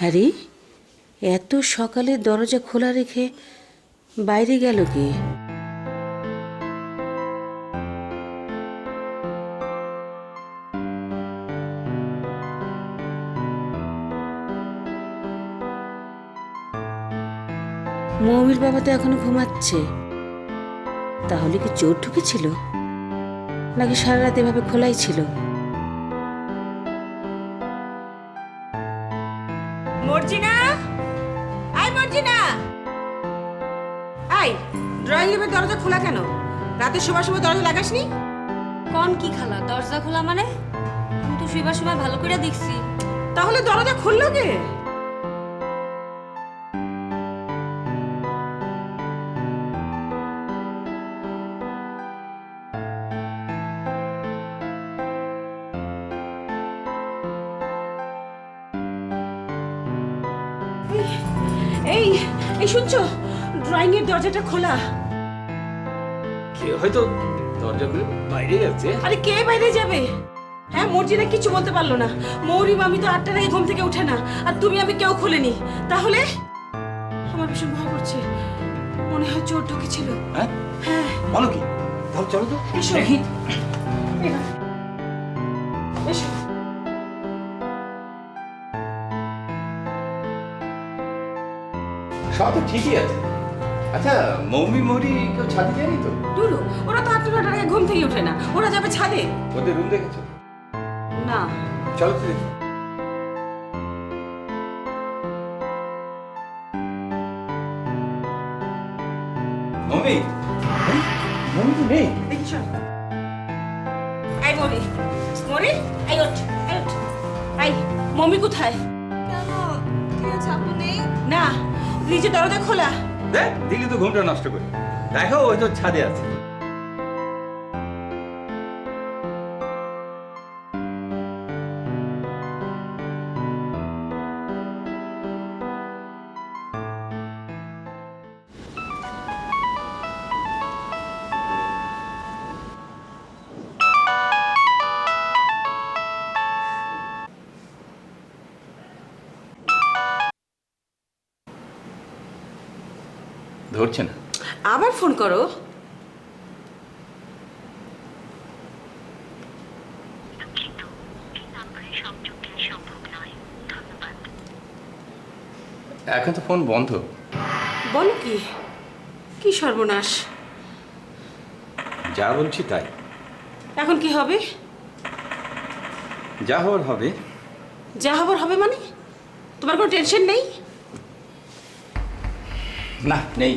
Harry, এত সকালে দরজা খোলা রেখে বাইরে গেল কে? মৌমির বাবা তো এখনো ঘুমাচ্ছে। তাহলে কি চোর ঢুকেছিল, নাকি সারা রাত এভাবে খোলাই ছিল? Marjina, I Marjina, I drawing রুমের দরজা খোলা কেন? রাতে শোবার সময় দরজা লাগাসনি? কোন কি খালা, দরজা খোলা মানে? আমি তো শুইবার সময় ভালো করে দেখছি। তাহলে দরজা খুললো কে? এই এই শুনছো, ড্রয়িং এর দরজাটা খোলা। কে হয়তো দরজা খুলে বাইরে যাচ্ছে। আরে কে বাইরে যাবে? হ্যাঁ, মর্জিনা কিছু বলতে পারলো না। মৌরি মামি তো 8টার আগে ঘুম থেকে ওঠে না, আর তুমি আমি কেউ খুলেনি। তাহলে আমার ভীষণ ভয় করছে, মনে হয় চোর ঢুকেছিল। হ্যাঁ হ্যাঁ, বলো কি? তাহলে চলো তো এসো। দেখি। এসো। সব তো ঠিকই আছে। আচ্ছা, মৌমি মৌরি কেউ ছাদে যায়নি তো? দুরু, ওরা তো 8টার আগে ঘুম থেকে ওঠে না, ওরা যাবে ছাদে। ওদের রুম দেখেছো? না। চলো তো দেখি। মৌমি, মৌমি তো নেই। দেখি চল। আই মরি, মরি, আই ওঠ, আই ওঠ। আই, মম্মি কোথায়? কেন কেউ চাপু নেই? না, নিচে দরজা খোলা। দেখ, দিলি তো ঘুমটা নষ্ট করে। দেখো, ওই তো ছাদে আছে। ধরছে না। আবার ফোন করো। এখন তো ফোন বন্ধ। বলো কি? কি সর্বনাশ! যা বলছি তাই। এখন কি হবে? যা হওয়ার হবে। যা হবার হবে মানে? তোমার কোনো টেনশন নেই? না, নেই।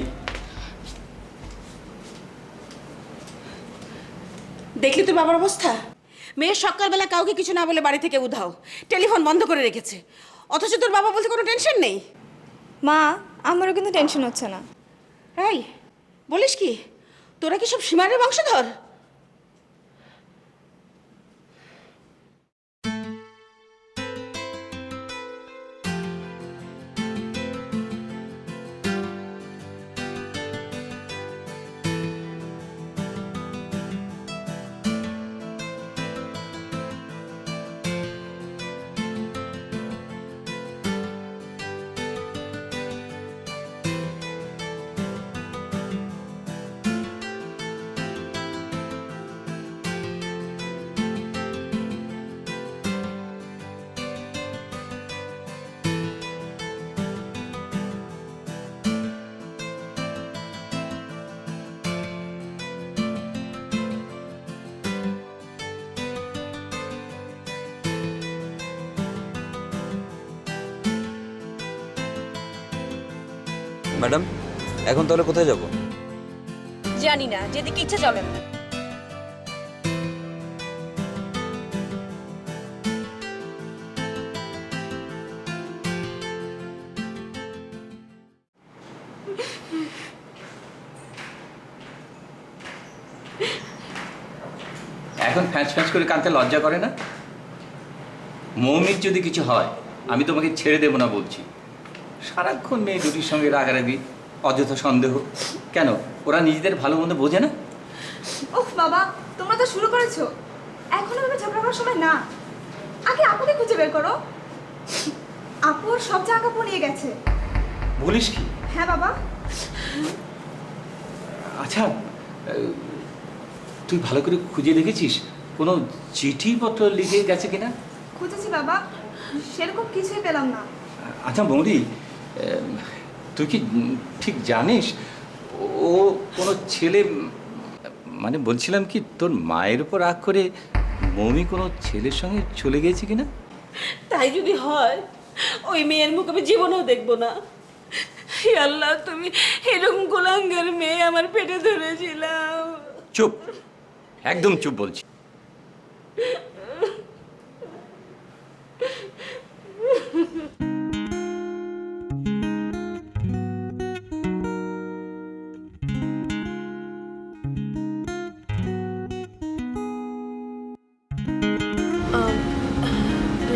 দেখলি তো বাবার অবস্থা। মেয়ে সকালবেলা কাউকে কিছু না বলে বাড়ি থেকে উধাও, টেলিফোন বন্ধ করে রেখেছে, অথচ তোর বাবা বলতে কোনো টেনশন নেই। মা, আমারও কিন্তু টেনশন হচ্ছে না। এই বলিস কি, তোরা কি সব সীমারের বংশধর? ম্যাডাম, এখন তাহলে কোথায় যাব? জানি না, যেদিকে ইচ্ছে চলেন। এখন ফ্যাঁচ ফ্যাঁচ করে কাঁদতে লজ্জা করে না? মৌমির যদি কিছু হয়, আমি তোমাকে ছেড়ে দেবো না বলছি। সারাক্ষণ মেয়ে দুটির সঙ্গে রাগারাগি, অযথা সন্দেহ। কেন, ওরা নিজেদের ভালো মন্দ বোঝে না? ওহ বাবা, তোমরা তো শুরু করেছো। এখনো ভাবে ঝগড়া করার সময় না, আগে আপুকে খুঁজে বের করো। আপুর সব জামা কাপড় নিয়ে গেছে। বলিস কি? হ্যাঁ বাবা। আচ্ছা, তুই ভালো করে খুঁজে দেখেছিস কোনো চিঠিপত্র লিখে গেছে কিনা? খুঁজেছি বাবা, সেরকম কিছুই পেলাম না। আচ্ছা মৌরি, তুই কি ঠিক জানিস ও কোনো ছেলে, মানে বলছিলাম কি তোর মায়ের উপর রাগ করে মৌমি কোনো ছেলের সঙ্গে চলে গেছে কিনা? তাই যদি হয় ওই মেয়ের মুখ আমি জীবনেও দেখবো না। হে আল্লাহ, তুমি এরকম গোলাঙ্গের মেয়ে আমার পেটে ধরেছিলাম। চুপ, একদম চুপ বলছি।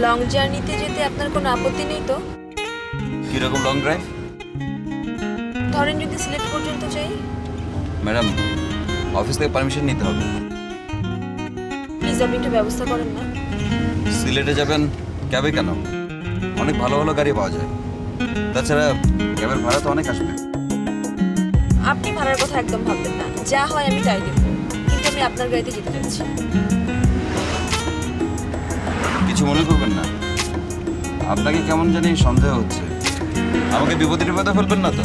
লং জার্নিতে যেতে আপনার কোনো আপত্তি নেই তো? কীরকম লং ড্রাইভ? ধরেন যদি সিলেট পর্যন্ত যাই। ম্যাডাম, অফিস থেকে পারমিশন নিতে হবে। প্লিজ আপনি একটু ব্যবস্থা করেন না। সিলেটে যাবেন ক্যাবে কেন? অনেক ভালো ভালো গাড়ি পাওয়া যায়। তাছাড়া ক্যাবের ভাড়া তো অনেক আসবে। আপনি ভাড়ার কথা একদম ভাববেন না, যা হয় আমি তাই দেবো, কিন্তু আমি আপনার গাড়িতে যেতে চাচ্ছি। কিছু মনে করবেন না, আপনাকে কেমন জানি সন্দেহ হচ্ছে। আমাকে বিপদে টিপদে ফেলবেন না তো?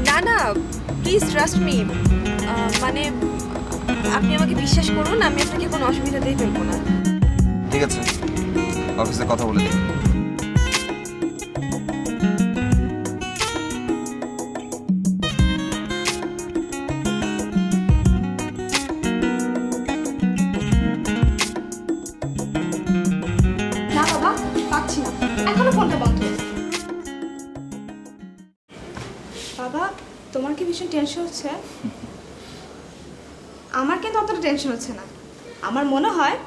না না, প্লিজ ট্রাস্ট মি। মানে আপনি আমাকে বিশ্বাস করুন, আমি আপনাকে কোনো অসুবিধাতেই ফেলবো না। ঠিক আছে, অফিসে কথা বলে দিন। না বাবা, পাচ্ছি না, এখনো ফোনটা বন্ধ। বাবা, তোমার কি ভীষণ টেনশন হচ্ছে? আমার কিন্তু অতটা টেনশন হচ্ছে না। আমার মনে হয়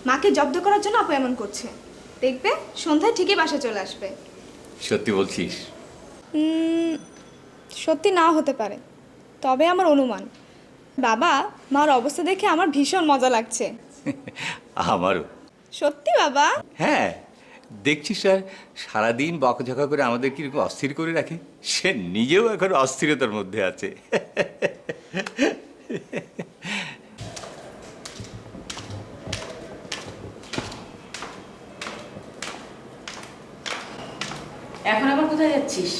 মাকে জব্দ করার জন্য আপু এমন করছে। দেখবে সন্ধ্যায় ঠিকই বাসায় চলে আসবে। সত্যি বলছিস? সত্যি নাও হতে পারে, তবে আমার অনুমান। বাবা, মার অবস্থা দেখে আমার ভীষণ মজা লাগছে। আমারও। সত্যি বাবা? হ্যাঁ, দেখছিস স্যার সারাদিন বকঝকা করে আমাদের কিরকম অস্থির করে রাখে। সে নিজেও এখন অস্থিরতার মধ্যে আছে। এখন আবার কোথায় যাচ্ছিস?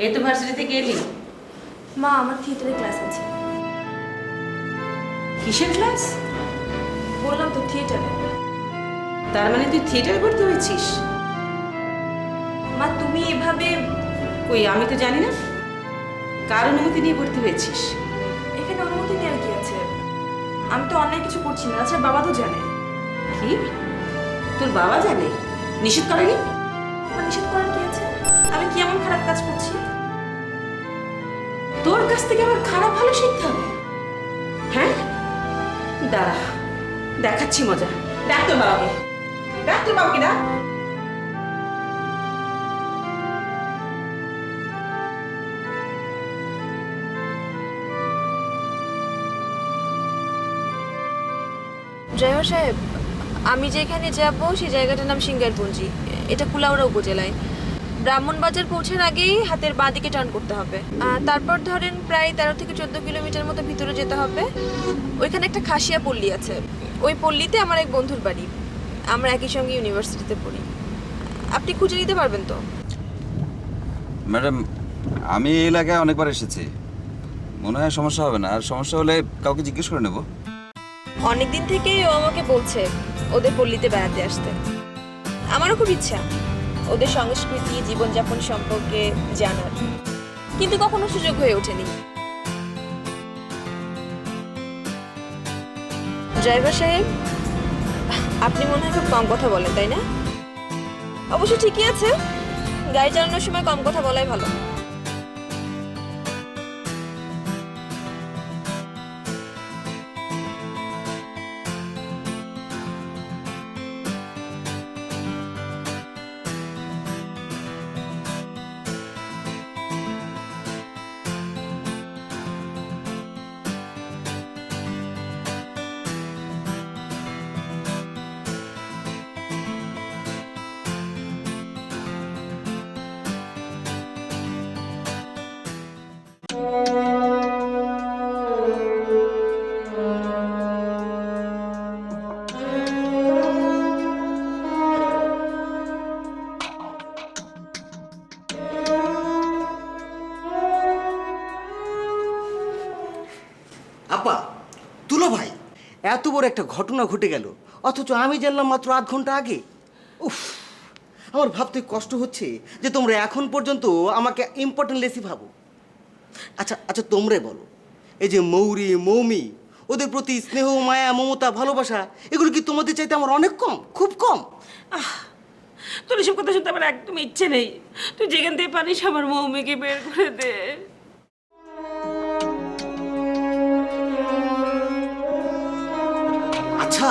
এই তো ভার্সিটি থেকে এলি। মা, আমার থিয়েটারে ক্লাস আছে। কিসের ক্লাস? বললাম তো থিয়েটারে। তার মানে তুই থিয়েটারে ভর্তি হয়েছিস? মা, তুমি এভাবে। কই, আমি তো জানি না। কার অনুমতি নিয়ে ভর্তি হয়েছিস? এখানে অনুমতি নেওয়ার কি আছে? আমি তো অন্যায় কিছু করছি না। আচ্ছা, বাবা তো জানে। কি? তোর বাবা জানে? নিষেধ করেনি? আমার নিষেধ করার কি আছে? আমি কি এমন খারাপ কাজ করছি? তোর কাছ থেকে আমার খারাপ ভালো শিখতে হবে? হ্যাঁ, দাঁড়া, দেখাচ্ছি মজা। ডাক তোর বাবাকে, ডাক তোর বাবাকে, ডাক। ড্রাইভার সাহেব, আমি যেখানে যাব সেই জায়গাটার নাম সিঙ্গারপুঞ্জি। এটা কুলাউড়া উপজেলায়। ব্রাহ্মণবাজার পৌঁছার আগেই হাতের বাঁ দিকে টার্ন করতে হবে। তারপর ধরেন প্রায় 13 থেকে 14 কিলোমিটার মতো ভিতরে যেতে হবে। ওইখানে একটা খাসিয়া পল্লী আছে। ওই পল্লীতে আমার এক বন্ধুর বাড়ি। আমরা একই সঙ্গে ইউনিভার্সিটিতে পড়ি। আপনি খুঁজে নিতে পারবেন তো? ম্যাডাম, আমি এই এলাকায় অনেকবার এসেছি, মনে হয় সমস্যা হবে না। আর সমস্যা হলে কাউকে জিজ্ঞেস করে নেব। অনেকদিন থেকেই ও আমাকে বলছে ওদের পল্লীতে বেড়াতে আসতে। আমারও খুব ইচ্ছা ওদের সংস্কৃতি, জীবনযাপন সম্পর্কে জানার, কিন্তু কখনো সুযোগ হয়ে ওঠেনি। ড্রাইভার সাহেব, আপনি মনে হয় খুব কম কথা বলেন, তাই না? অবশ্য ঠিকই আছে, গাড়ি চালানোর সময় কম কথা বলাই ভালো। আপা, তুলো ভাই, এত বড় একটা ঘটনা ঘটে গেল, অথচ আমি জানলাম মাত্র 8 ঘন্টা আগে। উফ, আমার ভাবতে কষ্ট হচ্ছে যে তোমরা এখন পর্যন্ত আমাকে ইম্পর্টেন্ট লেসি ভাবো। আচ্ছা আচ্ছা, তোমরাই বলো, এই যে মৌরি মৌমি, ওদের প্রতি স্নেহ মায়া মমতা ভালোবাসা, এগুলো কি তোমাদের চাইতে আমার অনেক কম, খুব কম? তোর এসব কথা শুনতে আমার একদম ইচ্ছে নেই। তুই যেখান থেকে পারিস আমার মৌমিকে বের করে দে। আচ্ছা,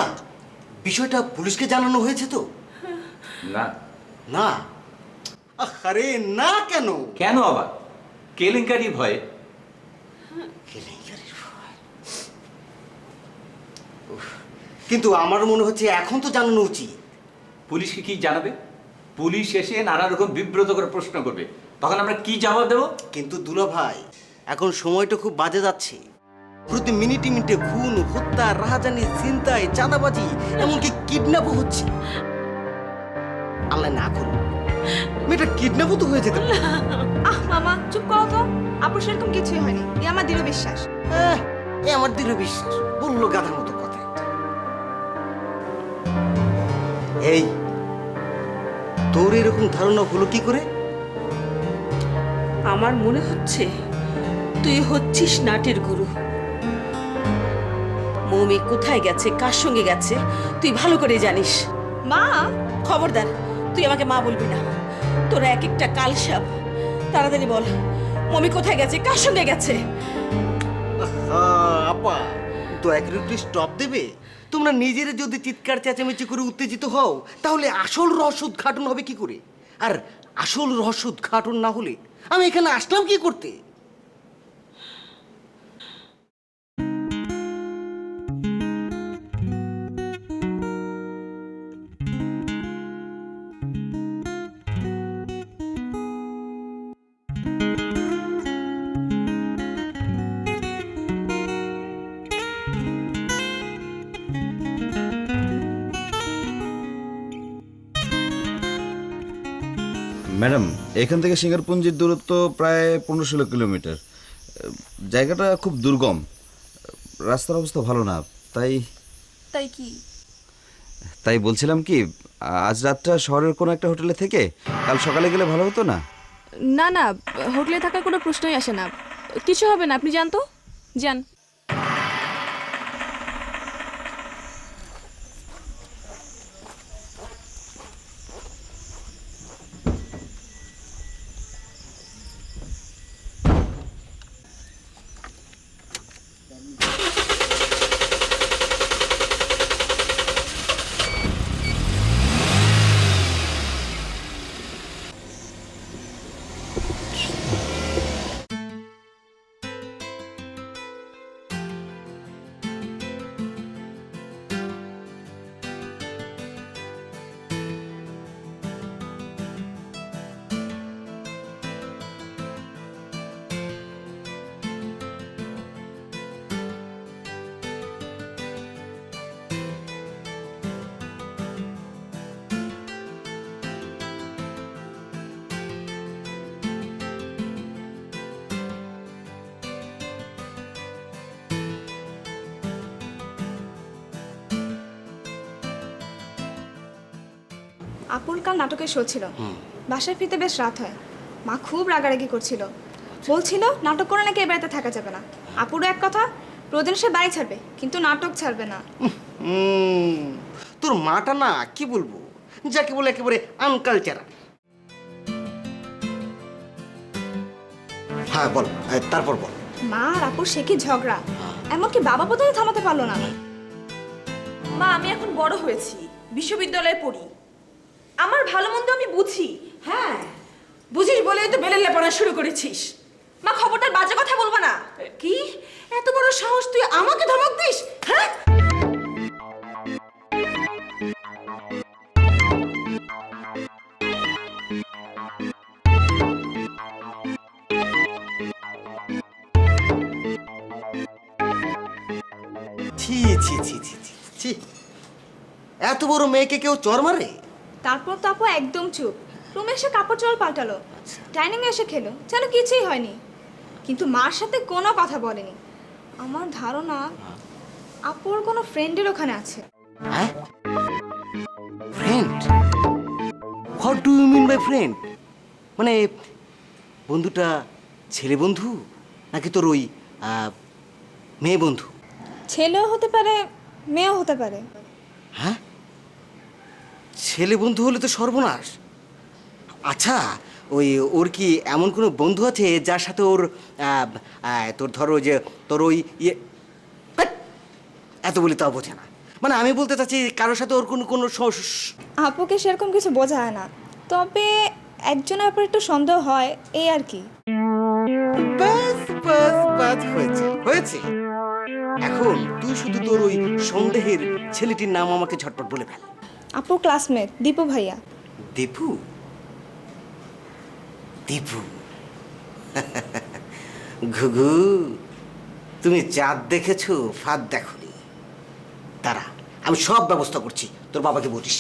বিষয়টা পুলিশকে জানানো হয়েছে তো? না। না? আরে না কেন? কেন আবার? কেলেঙ্কারি ভয়ে। কেলেঙ্কারির ভয়। উফ, কিন্তু আমার মনে হচ্ছে এখন তো জানানো উচিত। পুলিশকে কি জানাবে? পুলিশ এসে নানা রকম বিব্রত করে প্রশ্ন করবে, তখন আমরা কি জবাব দেবো? কিন্তু দুলা ভাই, এখন সময়টা খুব বাজে যাচ্ছে। প্রতি মিনিটে মিনিটে খুন, হত্যা, রাহাজানি, ছিনতাই, চাঁদাবাজি, এমনকি কিডন্যাপও হচ্ছে। আল্লাহ না করুন, মেয়েটা কিডন্যাপও তো হয়ে যেতে পারে। মামা চুপ করো তো, আপুর সেরকম কিছুই হয়নি, এ আমার দৃঢ় বিশ্বাস। এ আমার দৃঢ় বিশ্বাস, বললো গাধার মতো কথা একটা। এই, তোর এরকম ধারণা হলো কি করে? আমার মনে হচ্ছে তুই হচ্ছিস নাটের গুরু। মৌমি কোথায় গেছে, কার সঙ্গে গেছে তুই ভালো করে জানিস। মা, খবরদার, তুই আমাকে মা বলবি না। তোরা এক একটা কালসাপ। তাড়াতাড়ি বল, মমি কোথায় গেছে, কার সঙ্গে গেছে? আপা, দয়া করে একটু স্টপ দেবে? তোমরা নিজেরা যদি চিৎকার চেঁচামেচি করে উত্তেজিত হও, তাহলে আসল রহস্য উদ্ঘাটন হবে কি করে? আর আসল রহস্য উদ্ঘাটন না হলে আমি এখানে আসলাম কি করতে? ম্যাডাম, এখান থেকে সিঙ্গারপুঞ্জির দূরত্ব প্রায় 15-16 কিলোমিটার। জায়গাটা খুব দুর্গম, রাস্তার অবস্থা ভালো না। তাই কি? তাই বলছিলাম কি, আজ রাতটা শহরের কোনো একটা হোটেলে থেকে কাল সকালে গেলে ভালো হতো না? না না, হোটেলে থাকার কোনো প্রশ্নই আসে না। কিছু হবে না, আপনি যান তো, যান। আপুর কাল নাটকের শো ছিল, বাসায় ফিরতে বেশ রাত হয়। মা খুব রাগারাগি করছিল, বলছিল নাটক করে নাকি এ বাড়িতে থাকা যাবে না। আপুরও এক কথা, প্রয়োজন সে বাড়ি ছাড়বে কিন্তু নাটক ছাড়বে না। তোর মাটা না, কি বলবো, যাকে বলে একেবারে আনকালচারাল। হ্যাঁ বল, তারপর বল। মা আর আপুর সে কি ঝগড়া, এমনকি বাবা পর্যন্ত থামাতে পারলো না। মা, আমি এখন বড় হয়েছি, বিশ্ববিদ্যালয়ে পড়ি, আমার ভালো মন্দ আমি বুঝি। হ্যাঁ, বুঝিস বলেই তো বেলের লেপনা শুরু করেছিস। মা, খবরদার বাজে কথা বলবা না। কি এত বড় সাহস, তুই আমাকে ধমক দিস? হ্যাঁ, ছি ছি ছি ছি ছি ছি, এত বড় মেয়েকে কেউ চর মারে? তারপর তো আপু একদম চুপ, রুমে এসে কাপড় চোপড় পাল্টালো, ডাইনিং এ এসে খেলো, যেন কিছুই হয়নি। কিন্তু মার সাথে কোনো কথা বলেনি। আমার ধারণা আপুর কোনো ফ্রেন্ডের ওখানে আছে। হ্যাঁ, friend? What do you mean by friend? মানে বন্ধুটা ছেলে বন্ধু নাকি তোর ওই মেয়ে বন্ধু? ছেলেও হতে পারে, মেয়েও হতে পারে। হ্যাঁ, ছেলে বন্ধু হলে তো সর্বনাশ। আচ্ছা, ওর কি এমন কোনো বন্ধু আছে যার সাথে ওর তোর ধরো যে তোর ওই ইয়ে ধ্যাৎ, এত বলি তাও বোঝে না। মানে আমি বলতে চাচ্ছি কারোর সাথে ওর কোনো কোনো আপুকে সেরকম কিছু বোঝায় না, তবে একজনের উপর একটু সন্দেহ হয়, এই আর কি। বাস বাস বাস, হয়েছে হয়েছে। এখন তুই শুধু তোর ওই সন্দেহের ছেলেটির নাম আমাকে ঝটপট বলে ফেল। আপুর ক্লাসমেট দীপু ভাইয়া। দীপু? দীপু? ঘুঘু, তুমি চাঁদ দেখেছো, ফাঁদ দেখোনি। দাঁড়া, আমি সব ব্যবস্থা করছি, তোর বাবাকে বলিস।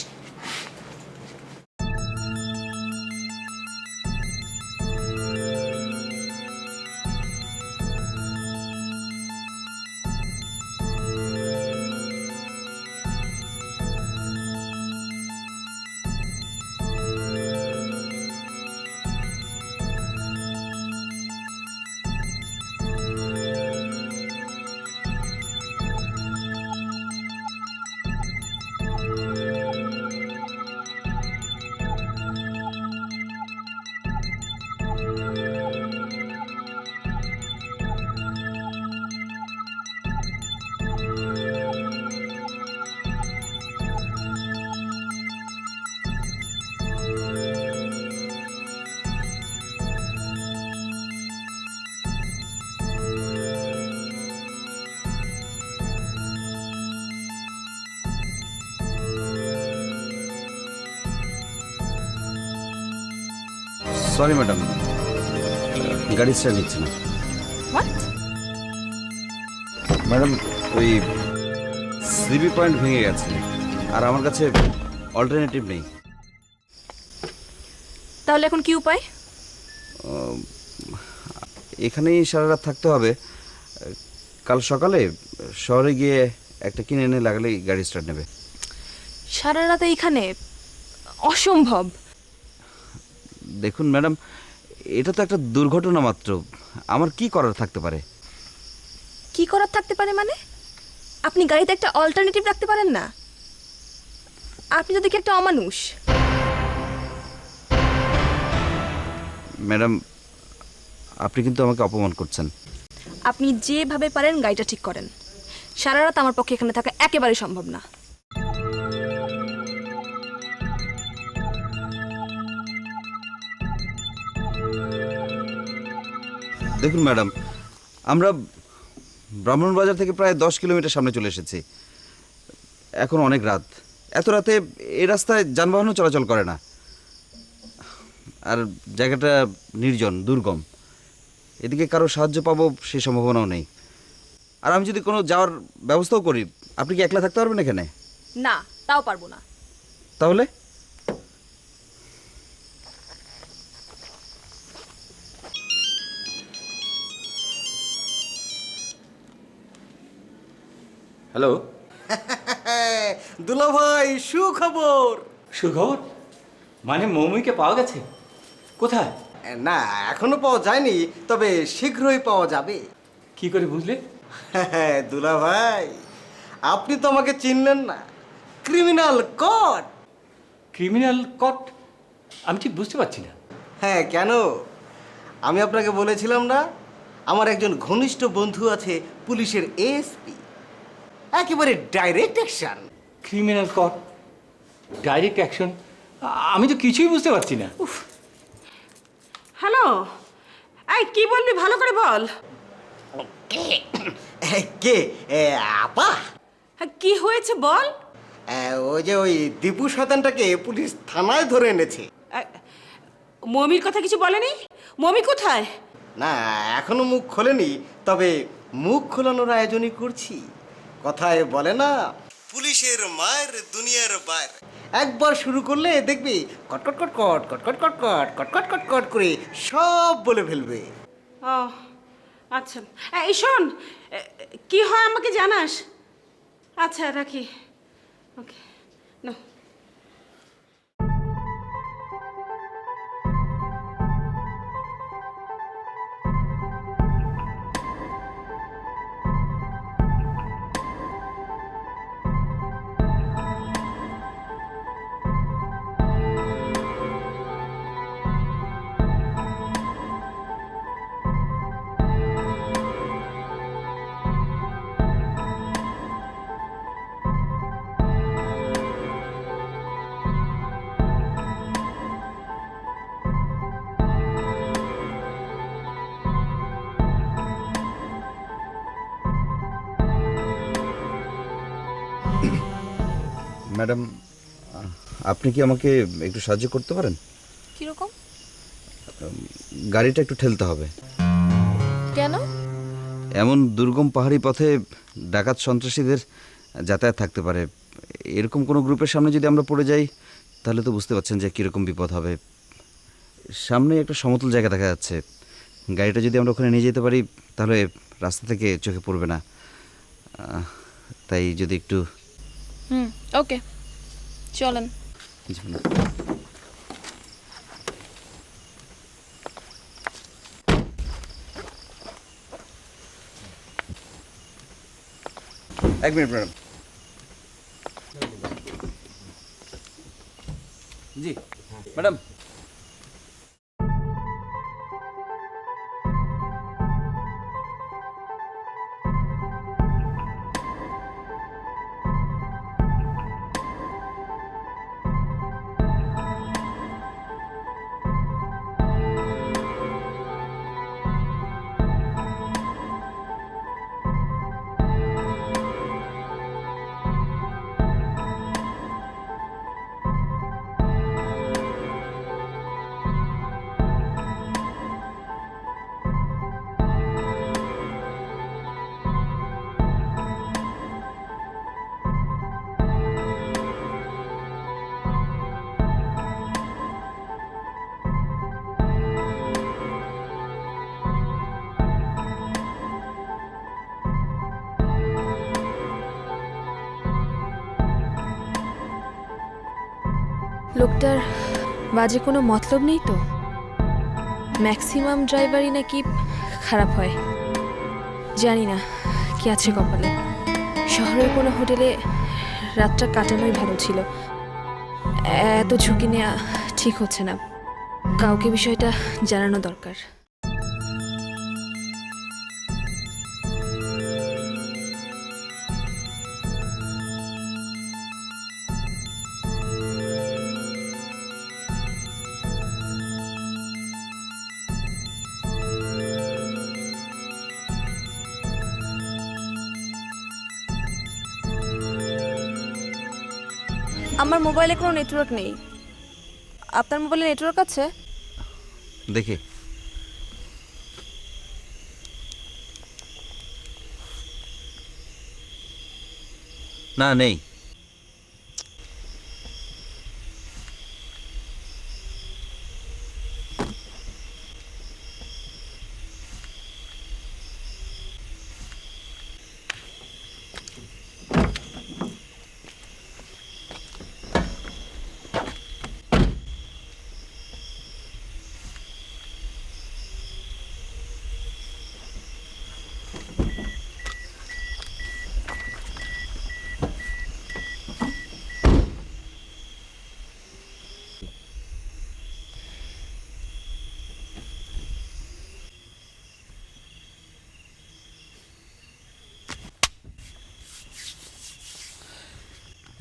সরি ম্যাডাম, গাড়ি স্টার্ট নিচ্ছে না। ম্যাডাম, ওই স্লিপি পয়েন্ট ভেঙে গেছে আর আমার কাছে অল্টারনেটিভ নেই। তাহলে এখন কি উপায়? এখানেই সারা রাত থাকতে হবে। কাল সকালে শহরে গিয়ে একটা কিনে এনে লাগালেই গাড়ি স্টার্ট নেবে। সারা রাত এইখানে? অসম্ভব। দেখুন ম্যাডাম, এটা তো একটা দুর্ঘটনা মাত্র, আমার কি করার থাকতে পারে? কি করার থাকতে পারে মানে? আপনি গাড়িতে একটা অল্টারনেটিভ রাখতে পারেন না? আপনি তো দেখি একটা অমানুষ। ম্যাডাম, আপনি কিন্তু আমাকে অপমান করছেন। আপনি যেভাবে পারেন গাড়িটা ঠিক করেন। সারা রাত আমার পক্ষে এখানে থাকা একেবারে সম্ভব না। দেখুন ম্যাডাম, আমরা ব্রাহ্মণবাজার থেকে প্রায় 10 কিলোমিটার সামনে চলে এসেছি। এখন অনেক রাত, এত রাতে এই রাস্তায় যানবাহনও চলাচল করে না, আর জায়গাটা নির্জন দুর্গম। এদিকে কারো সাহায্য পাবো সেই সম্ভাবনাও নেই। আর আমি যদি কোনো যাওয়ার ব্যবস্থাও করি, আপনি কি একলা থাকতে পারবেন এখানে? না, তাও পারবো না। তাহলে হ্যালো, দুলা ভাই, সুখবর। সুখবর? মানে মৌমিকে পাওয়া গেছে? কোথায়? না, এখনো পাওয়া যায়নি, তবে শীঘ্রই পাওয়া যাবে। কি করে বুঝলে? দুলা ভাই, আপনি তো আমাকে চিনলেন না। ক্রিমিনাল কট। ক্রিমিনাল কট? আমি ঠিক বুঝতে পারছি না। হ্যাঁ, কেন? আমি আপনাকে বলেছিলাম না, আমার একজন ঘনিষ্ঠ বন্ধু আছে পুলিশের এসপি, একেবারে ডাইরেক্ট অ্যাকশন। ক্রিমিনাল কট, ডাইরেক্ট অ্যাকশন? আমি তো কিছুই বুঝতে পারছি না। হ্যালো, এই কি বলবি ভালো করে বল। কে? আপা? হ্যাঁ, কি হয়েছে বল। ওই যে ওই দীপু শয়তানটাকে পুলিশ থানায় ধরে এনেছে। মমির কথা কিছু বলেনি? মমি কোথায়? না, এখনো মুখ খোলেনি, তবে মুখ খোলানোর আয়োজনই করছি। কথায় বলে না, পুলিশের মায়ের দুনিয়ার বাইরে। একবার শুরু করলে দেখবি কটকট কটকট কটকট কটকট কটকট কটকট করে সব বলে ফেলবে। ও আচ্ছা, এই শোন, কি হয় আমাকে জানাস। আচ্ছা রাখি। ওকে না ম্যাডাম, আপনি কি আমাকে একটু সাহায্য করতে পারেন? কিরকম? গাড়িটা একটু ঠেলতে হবে। কেন? এমন দুর্গম পাহাড়ি পথে ডাকাত সন্ত্রাসীদের যাতায়াত থাকতে পারে। এরকম কোনো গ্রুপের সামনে যদি আমরা পড়ে যাই তাহলে তো বুঝতে পারছেন যে কীরকম বিপদ হবে। সামনে একটা সমতল জায়গা দেখা যাচ্ছে, গাড়িটা যদি আমরা ওখানে নিয়ে যেতে পারি তাহলে রাস্তা থেকে চোখে পড়বে না। তাই যদি একটু ওকে চলেন। এক মিনিট ম্যাডাম। জি ম্যাডাম। লোকটার বাজে কোনো মতলব নেই তো? ম্যাক্সিমাম ড্রাইভারই নাকি খারাপ হয়। জানি না কি আছে কপালে। শহরের কোনো হোটেলে রাতটা কাটানোই ভালো ছিল। এত ঝুঁকি নেওয়া ঠিক হচ্ছে না। কাউকে বিষয়টা জানানো দরকার। আমার মোবাইলে কোনো নেটওয়ার্ক নেই। আপনার মোবাইলে নেটওয়ার্ক আছে? দেখি। না, নেই।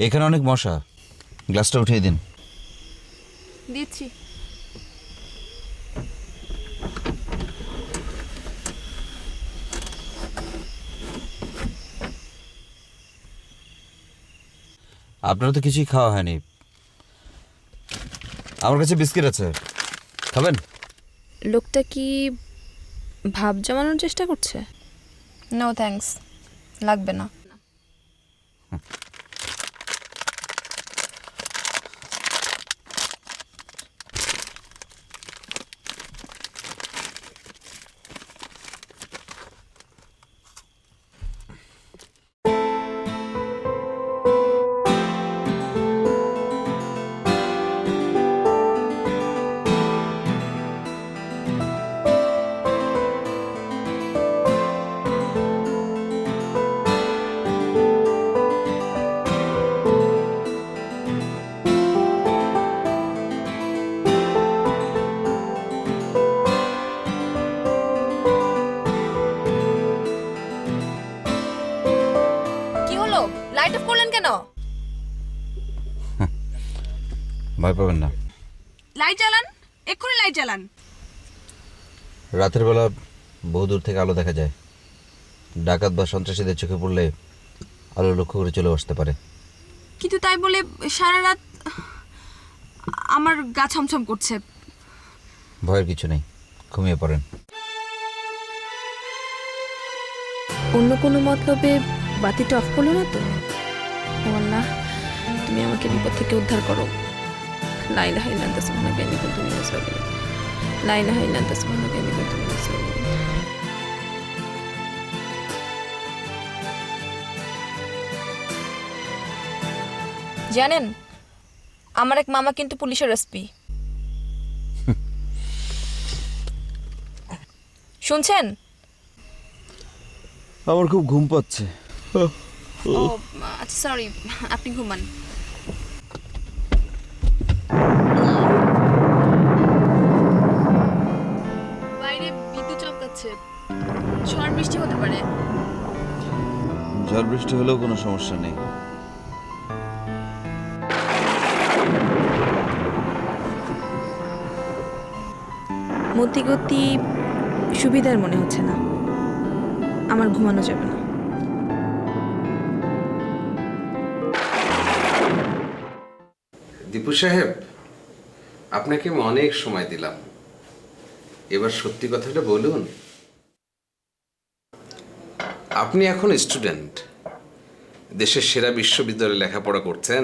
এখানে অনেক মশা, গ্লাসটা উঠিয়ে দিন। দিচ্ছি। আপনার তো কিছুই খাওয়া হয়নি। আমার কাছে বিস্কিট আছে, খাবেন? লোকটা কি ভাব জমানোর চেষ্টা করছে? নো থ্যাঙ্কস, লাগবে না। ভয় পাবেন না। লাইট জ্বালান, এক্ষুনি লাইট জ্বালান। রাতের বেলা বহু দূর থেকে আলো দেখা যায়। ডাকাত বা সন্ত্রাসীদের চোখে পড়লে আলো লক্ষ্য করে চলে আসতে পারে। কিন্তু তাই বলে সারা রাত আমার গা ছমছম করছে। ভয়ের কিছু নেই, ঘুমিয়ে পড়েন। অন্য কোনো মতলবে বাতিটা অফ করলো না তো? ও আল্লাহ, তুমি আমাকে বিপদ থেকে উদ্ধার করো। লা ইলাহা ইল্লা আনতা সুবহানাকা ইন্নী কুনতু মিনাজ জালিমিন। লা ইলাহা ইল্লা আনতা সুবহানাকা ইন্নী কুনতু মিনাজ জালিমিন। জানেন, আমার এক মামা কিন্তু পুলিশের এসপি। শুনছেন? আমার খুব ঘুম পাচ্ছে। ও আচ্ছা, সরি, আপনি ঘুমান। বাইরে বিদ্যুৎ চমকাচ্ছে, ঝড় বৃষ্টি হতে পারে। ঝড় বৃষ্টি হলেও কোনো সমস্যা নেই। মতিগতি সুবিধার মনে হচ্ছে না, আমার ঘুমানো যাবে না। দীপু সাহেব, আপনাকে আমি অনেক সময় দিলাম, এবার সত্যি কথাটা বলুন। আপনি এখন স্টুডেন্ট, দেশের সেরা বিশ্ববিদ্যালয়ে লেখাপড়া করছেন,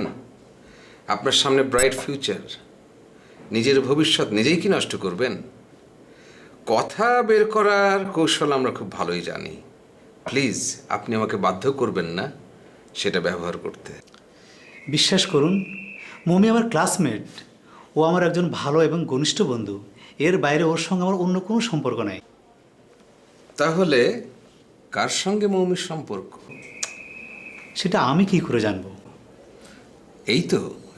আপনার সামনে ব্রাইট ফিউচার। নিজের ভবিষ্যৎ নিজেই কি নষ্ট করবেন? কথা বের করার কৌশল আমরা খুব ভালোই জানি। প্লিজ আপনি আমাকে বাধ্য করবেন না সেটা ব্যবহার করতে। বিশ্বাস করুন, মমি আমার ক্লাসমেট, ও আমার একজন ভালো এবং ঘনিষ্ঠ বন্ধু। এর বাইরে ওর সঙ্গে আমার অন্য কোনো সম্পর্ক নাই। তাহলে কার সঙ্গে মৌমির সম্পর্ক? সেটা আমি কি করে জানবো?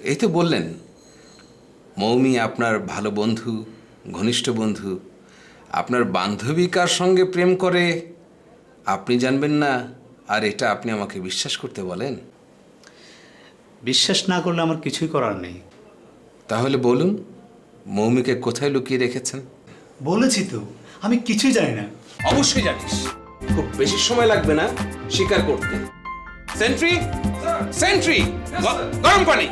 এই তো বললেন মৌমি আপনার ভালো বন্ধু, ঘনিষ্ঠ বন্ধু। আপনার বান্ধবী কার সঙ্গে প্রেম করে আপনি জানবেন না, আর এটা আপনি আমাকে বিশ্বাস করতে বলেন? বিশ্বাস না করলে আমার কিছুই করার নেই। তাহলে বলুন, মৌমিকে কোথায় লুকিয়ে রেখেছেন? বলেছি তো, আমি কিছুই জানি না। অবশ্যই জানিস, খুব বেশি সময় লাগবে না স্বীকার করতে। সেন্ট্রি, সেন্ট্রি, গরম পানি।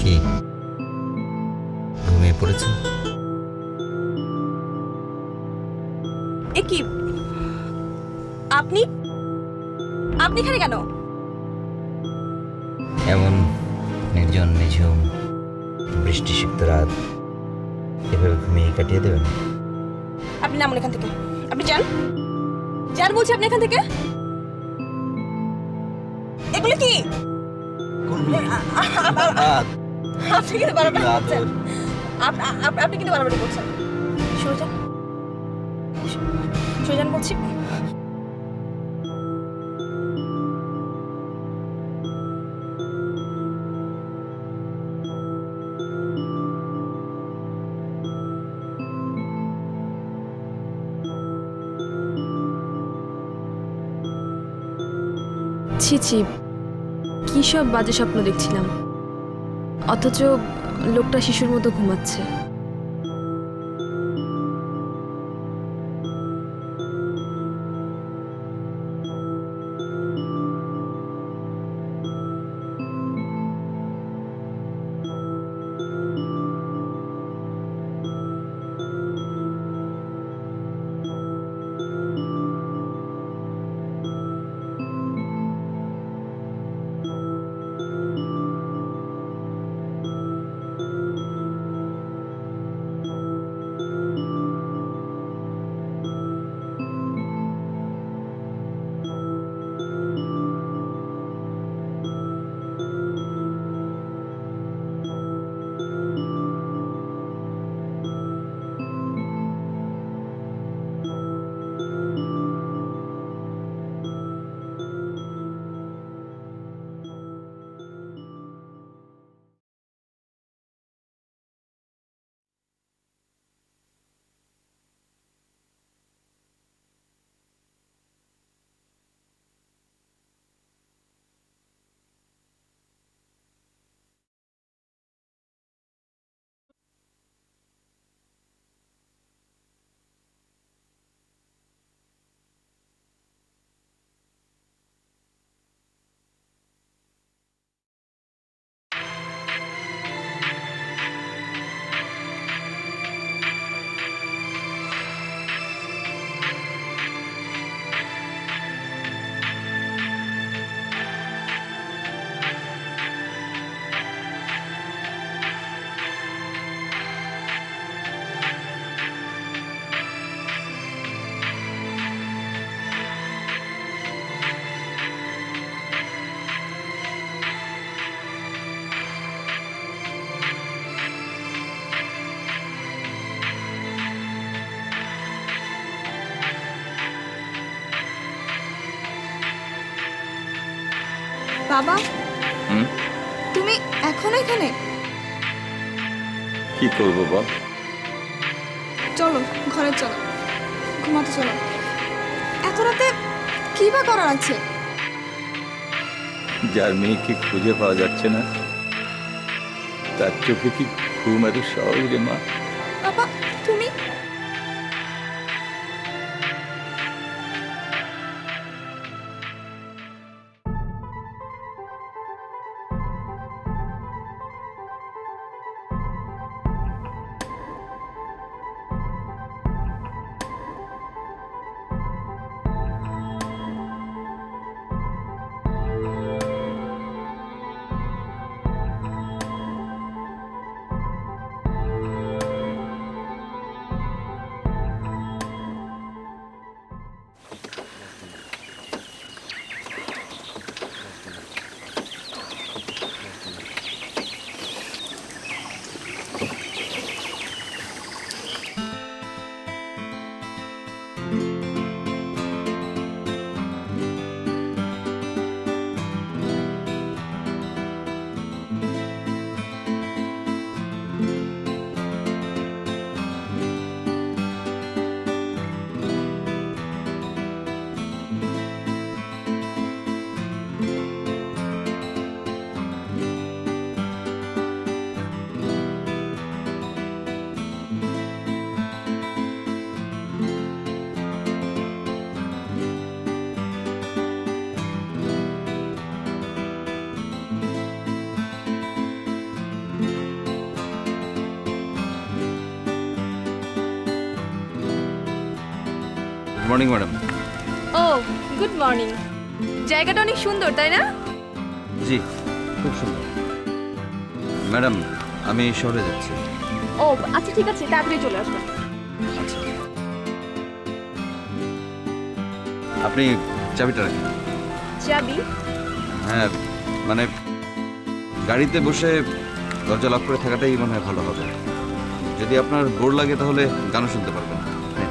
কি ঘুমিয়ে পড়েছেন? এ কি, আপনি আপনি এখানে কেন? এমন নির্জন নিঝুম বৃষ্টিসিক্ত রাত এভাবে ঘুমিয়ে কাটিয়ে দেবেন? আপনি নামুন এখান থেকে, আপনি যান, যান বলছি, আপনি এখান থেকে। এগুলো কি? আপনি কিন্তু বাড়াবাড়ি করছেন, আপনি কিন্তু বাড়াবাড়ি করছেন। সরে যান, সরে যান বলছি। ছি ছি, কি সব বাজে স্বপ্ন দেখছিলাম, অথচ লোকটা শিশুর মতো ঘুমাচ্ছে। বাবা হুম তুমি এখনো এখানে? কি করবো বল? চলো ঘরে চলো, ঘুমাতে চলো। এত রাতে কি বা করার আছে? যার মেয়েকে খুঁজে পাওয়া যাচ্ছে না তার চোখে কি ঘুম এত সহজ রে মা? বাবা তুমি গুড মর্নিং ম্যাডাম। ও গুড মর্নিং। জায়গাটা অনেক সুন্দর তাই না? জি খুব সুন্দর। ম্যাডাম আমি শহরে যাচ্ছি। ও আচ্ছা ঠিক আছে, তাড়াতাড়ি চলে আসবেন। আচ্ছা আপনি চাবিটা রাখেন। চাবি? হ্যাঁ মানে গাড়িতে বসে দরজা লক করে থাকাটাই মনে হয় ভালো হবে। যদি আপনার বোর লাগে তাহলে গানও শুনতে পারবেন। হ্যাঁ।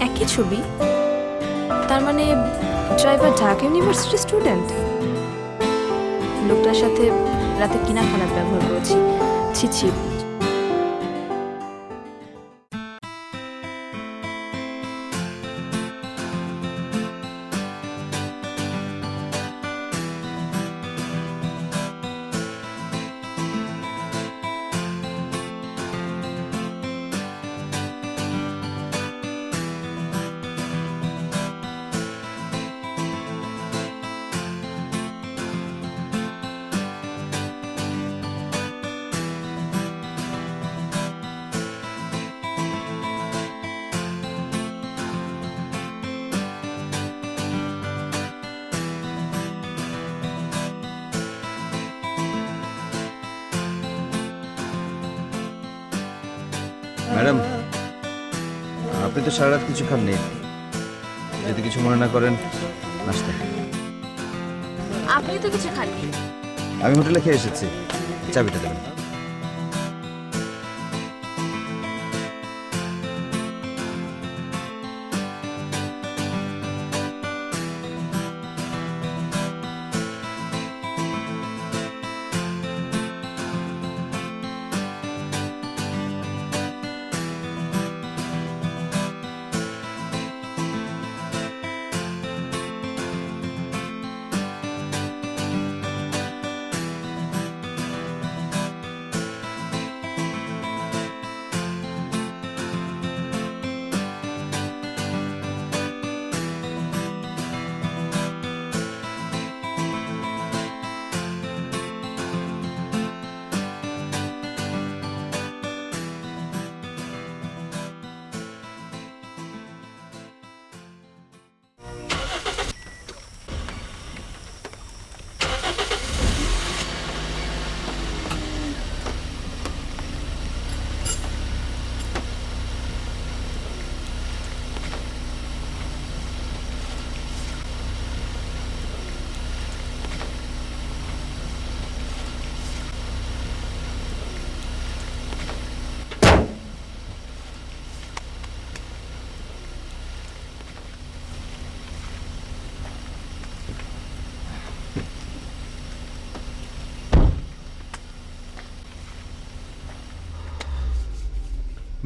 একই ছবি? তার মানে ড্রাইভার ঢাকা ইউনিভার্সিটি স্টুডেন্ট। লোকটার সাথে রাতে কিনা খারাপ ব্যবহার করেছি। ছি ছি। ম্যাডাম আপনি তো সারা রাত কিছু খাননি, যদি কিছু মনে না করেন নাস্তা। আপনি তো কিছু খাননি। আমি হোটেলে খেয়ে এসেছি, চাবিটা দেবেন।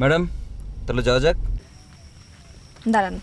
ম্যাডাম তাহলে যাওয়া যাক। দাঁড়ান,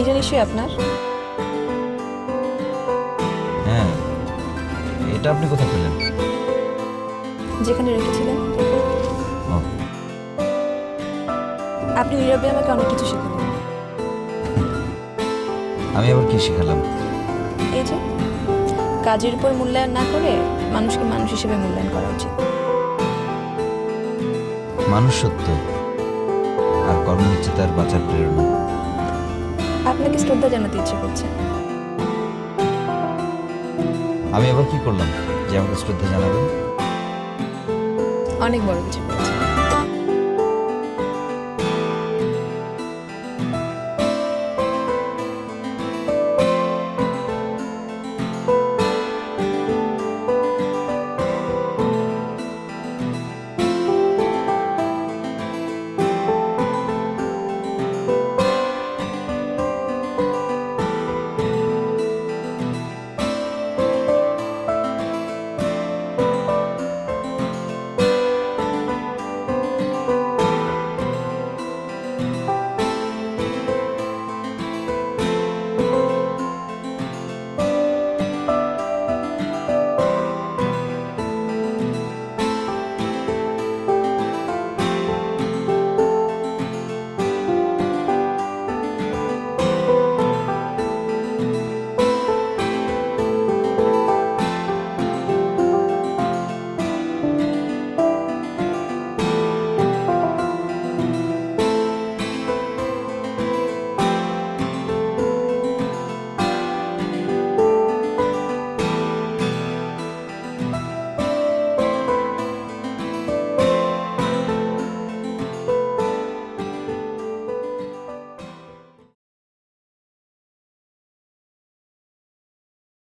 এটা নিশ্চয়ই আপনার। হ্যাঁ, এটা আপনি কোথায় পেলেন? যেখানে রেখেছিলেন। ও, আপনি নীরবে আমাকে অনেক কিছু শেখালেন। আমি আবার কি শেখালাম? এই যে কাজের উপর মূল্যায়ন না করে মানুষকে মানুষ হিসেবে মূল্যায়ন করা উচিত। মানুষ সত্য, আর কর্ম হচ্ছে তার বাঁচার প্রেরণা। আপনাকে শ্রদ্ধা জানাতে ইচ্ছে করছে। আমি আবার কি করলাম যে আমাকে শ্রদ্ধা জানাবেন? অনেক বড় কিছু করেছে।